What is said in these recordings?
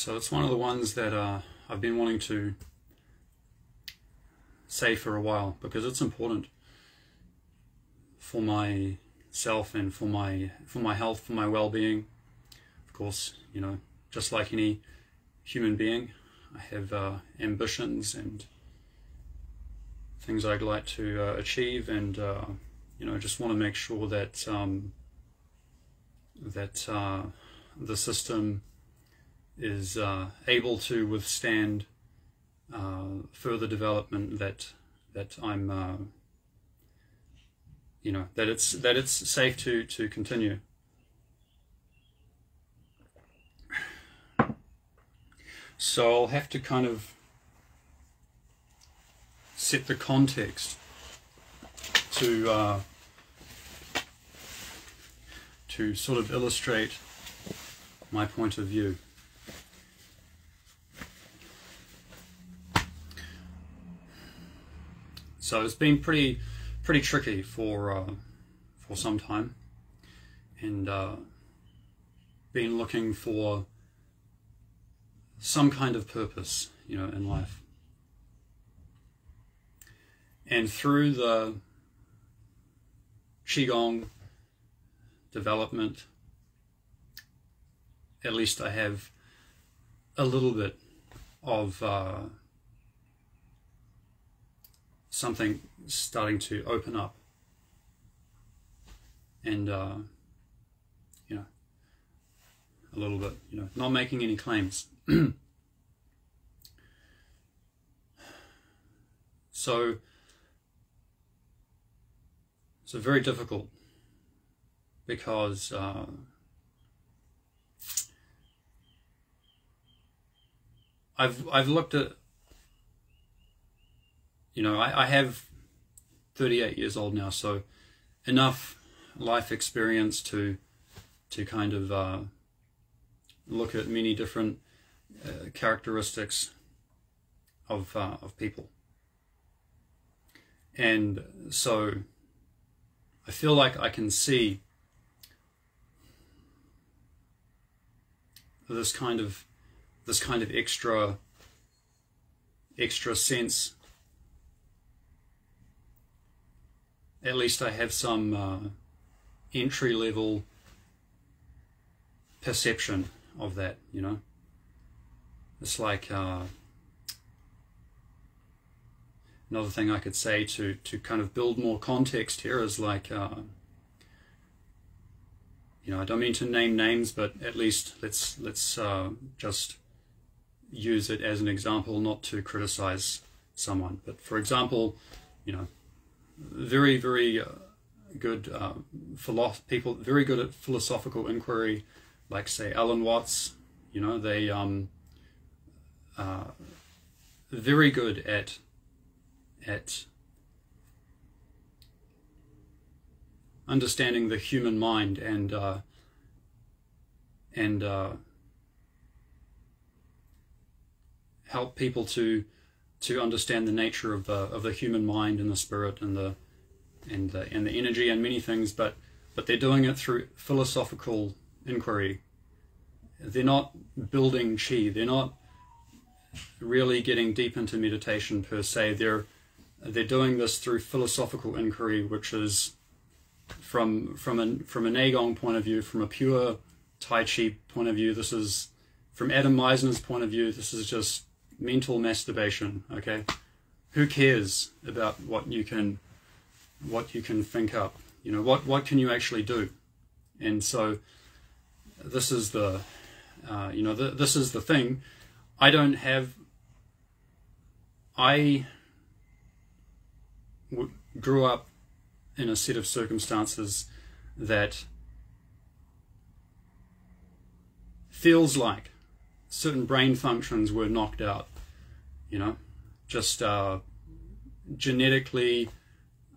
So it's one of the ones that I've been wanting to say for a while, because it's important for myself and for my health, for my well-being. Of course, you know, just like any human being, I have ambitions and things I'd like to achieve, and you know, just want to make sure that the system is able to withstand further development, that I'm you know, that it's safe to continue. So I'll have to kind of set the context to sort of illustrate my point of view. So it's been pretty tricky for some time, and been looking for some kind of purpose, you know, in life. And through the Qigong development, at least I have a little bit of something starting to open up, and you know, a little bit, you know, not making any claims. So very difficult, because I've looked at, you know, I have 38 years old now, so enough life experience to kind of look at many different characteristics of people. And so I feel like I can see this kind of extra sense. At least I have some entry level perception of that, you know. It's like another thing I could say to kind of build more context here is like, you know, I don't mean to name names, but at least let's just use it as an example, not to criticize someone. But for example, you know, very good people, very good at philosophical inquiry, like say Alan Watts. You know, they very good at understanding the human mind, and help people to understand the nature of the human mind and the spirit and the energy and many things, but they're doing it through philosophical inquiry. They're not building chi. They're not really getting deep into meditation per se. They're doing this through philosophical inquiry, which is from a Qigong point of view, from a pure Tai Chi point of view. This is from Adam Meisner's point of view. This is just mental masturbation. Okay, who cares about what you can think up? You know, what can you actually do? And so this is the you know, this is the thing. I grew up in a set of circumstances that feels like certain brain functions were knocked out, you know, just genetically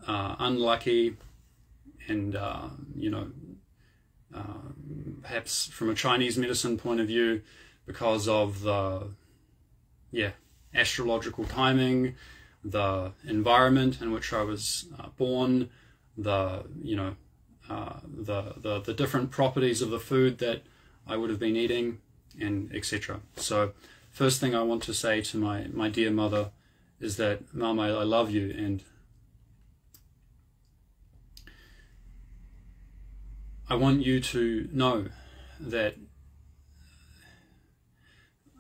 unlucky, and you know, perhaps from a Chinese medicine point of view, because of the astrological timing, the environment in which I was born, the different properties of the food that I would have been eating, and etc. So first thing I want to say to my dear mother is that, Mum, I love you, and I want you to know that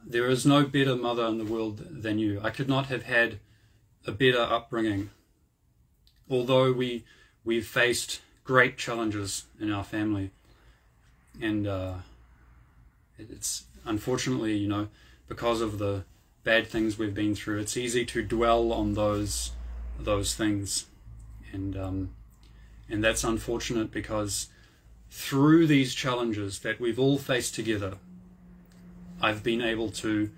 there is no better mother in the world than you. I could not have had a better upbringing. Although we've faced great challenges in our family, and it's unfortunately, you know, because of the bad things we've been through, it's easy to dwell on those things, and that's unfortunate, because through these challenges that we've all faced together, I've been able to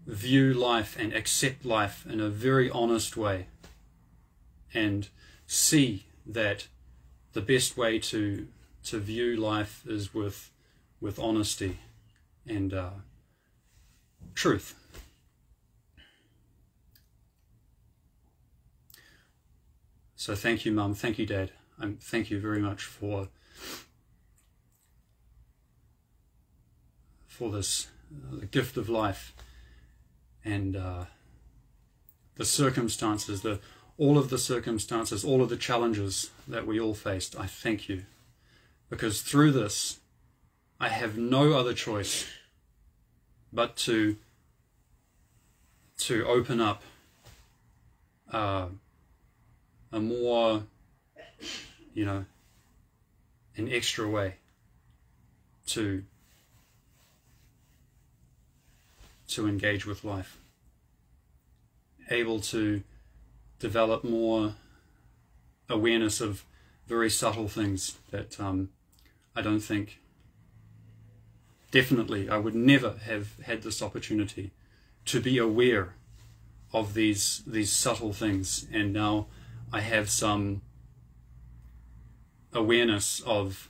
view life and accept life in a very honest way, and see that the best way to view life is with honesty and truth. So thank you, Mum. Thank you, Dad. Thank you very much for this the gift of life, and the circumstances, all of the circumstances, all of the challenges that we all faced. I thank you, because through this I have no other choice but to open up a more, you know, an extra way to engage with life, able to develop more awareness of very subtle things that I don't think, definitely I would never have had this opportunity to be aware of these subtle things, and now I have some awareness of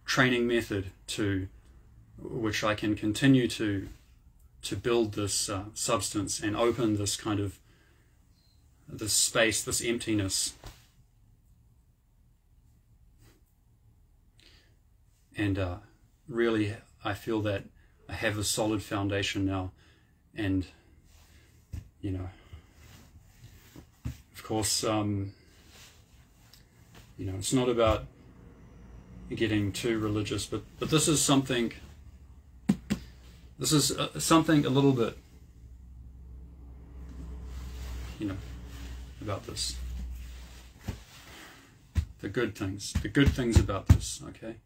training method to which I can continue to build this substance and open this kind of this space, this emptiness, and really I feel that I have a solid foundation now. And you know, of course, you know, it's not about getting too religious, but this is something. This is something a little bit, you know, about this. The good things about this, okay?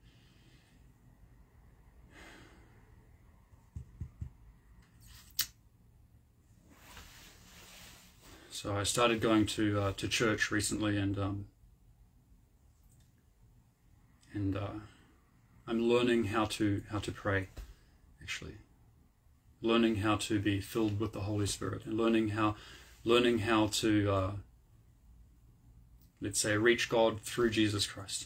So I started going to church recently, and I'm learning how to pray, actually. Learning how to be filled with the Holy Spirit, and learning how to let's say reach God through Jesus Christ.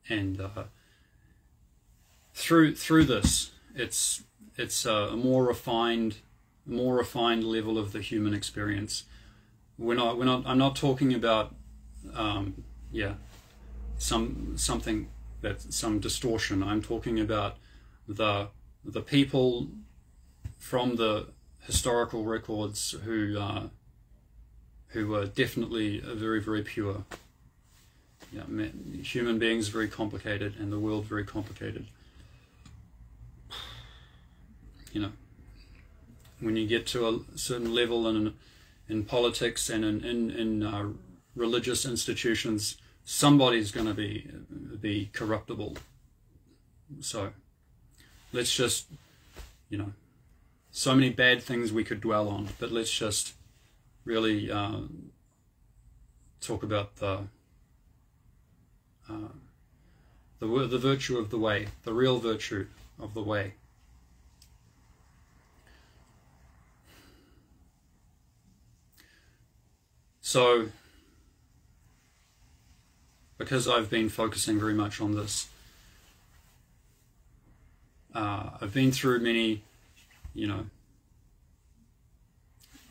And through this, it's a more refined level of the human experience. I'm not talking about something that's some distortion. I'm talking about the people from the historical records who were definitely very, very pure. Yeah, human beings very complicated, and the world very complicated. You know, when you get to a certain level in politics and in religious institutions, somebody's going to be corruptible. So let's just, you know, so many bad things we could dwell on, but let's just really talk about the virtue of the way, the real virtue of the way. So, because I've been focusing very much on this, I've been through many, you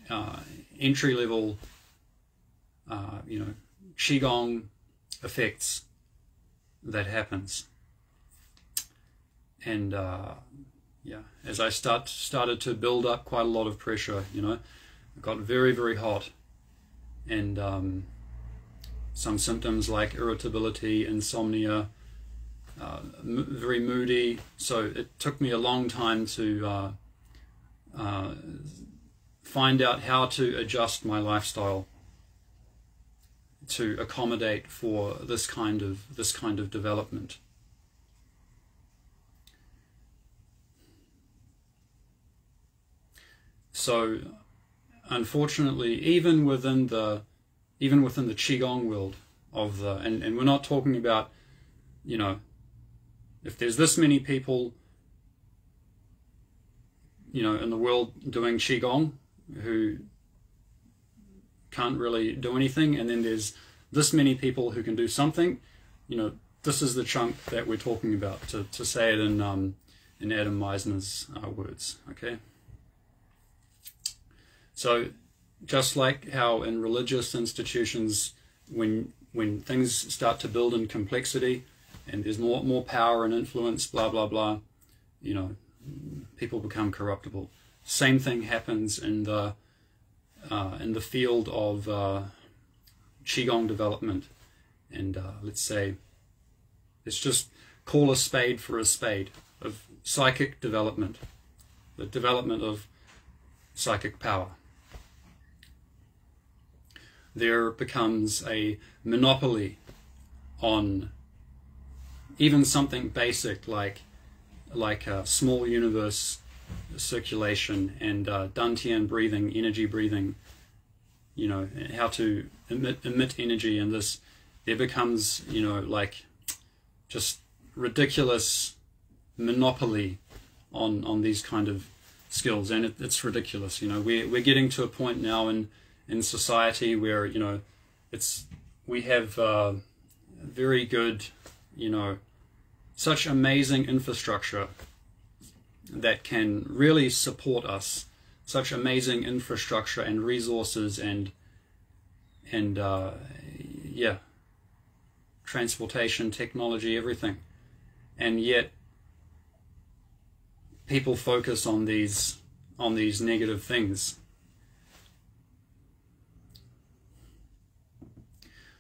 know, entry-level, you know, Qigong effects that happens. And yeah, as I started to build up quite a lot of pressure, you know, it got very, very hot. And some symptoms like irritability, insomnia, very moody. So it took me a long time to find out how to adjust my lifestyle to accommodate for this kind of development. So, unfortunately, even within the Qigong world of the, and we're not talking about, you know, if there's this many people, you know, in the world doing Qigong who can't really do anything, and then there's this many people who can do something, you know, this is the chunk that we're talking about, to say it in Adam Meisner's words, okay? So, just like how in religious institutions, when things start to build in complexity, and there's more power and influence, blah blah blah, you know, people become corruptible. Same thing happens in the field of Qigong development, and let's just call a spade for a spade, of psychic development, the development of psychic power. There becomes a monopoly on even something basic like small universe circulation and Dantian breathing, energy breathing, you know, how to emit energy, and this, there becomes, you know, like just ridiculous monopoly on these kind of skills, and it's ridiculous. You know, we're getting to a point now in society where, you know, we have very good, you know, such amazing infrastructure that can really support us, such amazing infrastructure and resources and yeah, transportation, technology, everything, and yet people focus on these negative things.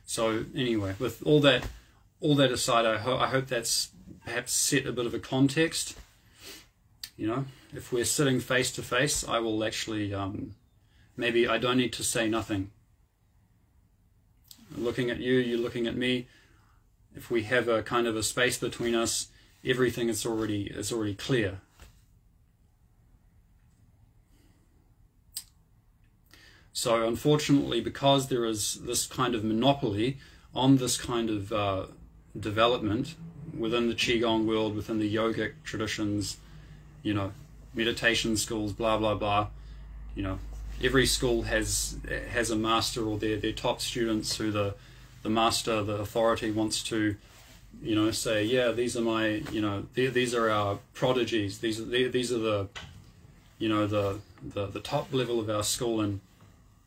So anyway, with all that aside, I hope that's perhaps set a bit of a context. You know, if we're sitting face to face, I will actually, maybe I don't need to say nothing. Looking at you, you're looking at me. If we have a kind of a space between us, everything is already clear. So unfortunately, because there is this kind of monopoly on this kind of development within the Qigong world, within the yogic traditions, you know, meditation schools, blah blah blah, you know, every school has a master or their top students who the master, the authority, wants to, you know, say, yeah, these are my, you know, these are our prodigies, these are the, you know, the top level of our school, and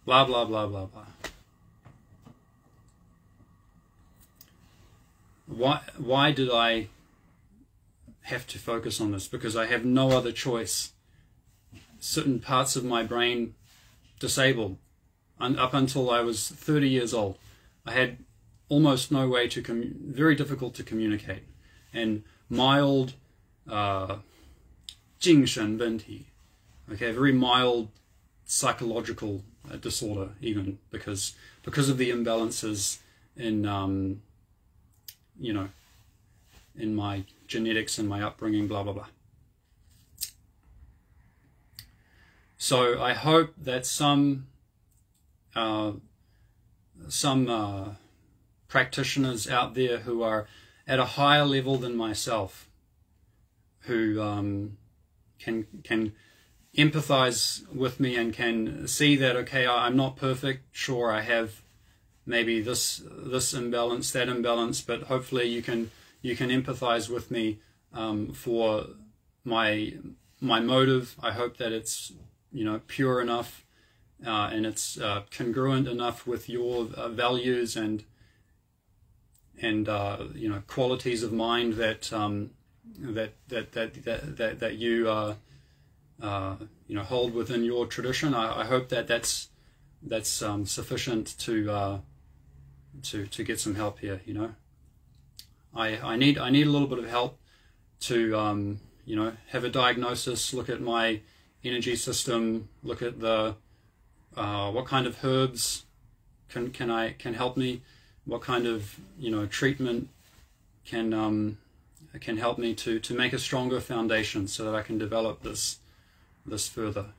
blah blah blah blah blah. Why did I have to focus on this? Because I have no other choice. Certain parts of my brain disabled, and up until I was 30 years old, I had almost no way to very difficult to communicate, and mild 精神问题, okay, very mild psychological disorder, even because of the imbalances in you know, in my genetics and my upbringing, blah blah blah. So I hope that some practitioners out there who are at a higher level than myself, who can empathize with me and can see that, okay, I'm not perfect. Sure, I have maybe this imbalance, that imbalance, but hopefully you can empathize with me for my motive. I hope that it's pure enough and it's congruent enough with your values and qualities of mind that you hold within your tradition. I hope that that's sufficient to get some help here. I need a little bit of help to have a diagnosis, look at my energy system, look at the what kind of herbs can help me, what kind of treatment can help me to make a stronger foundation so that I can develop this further.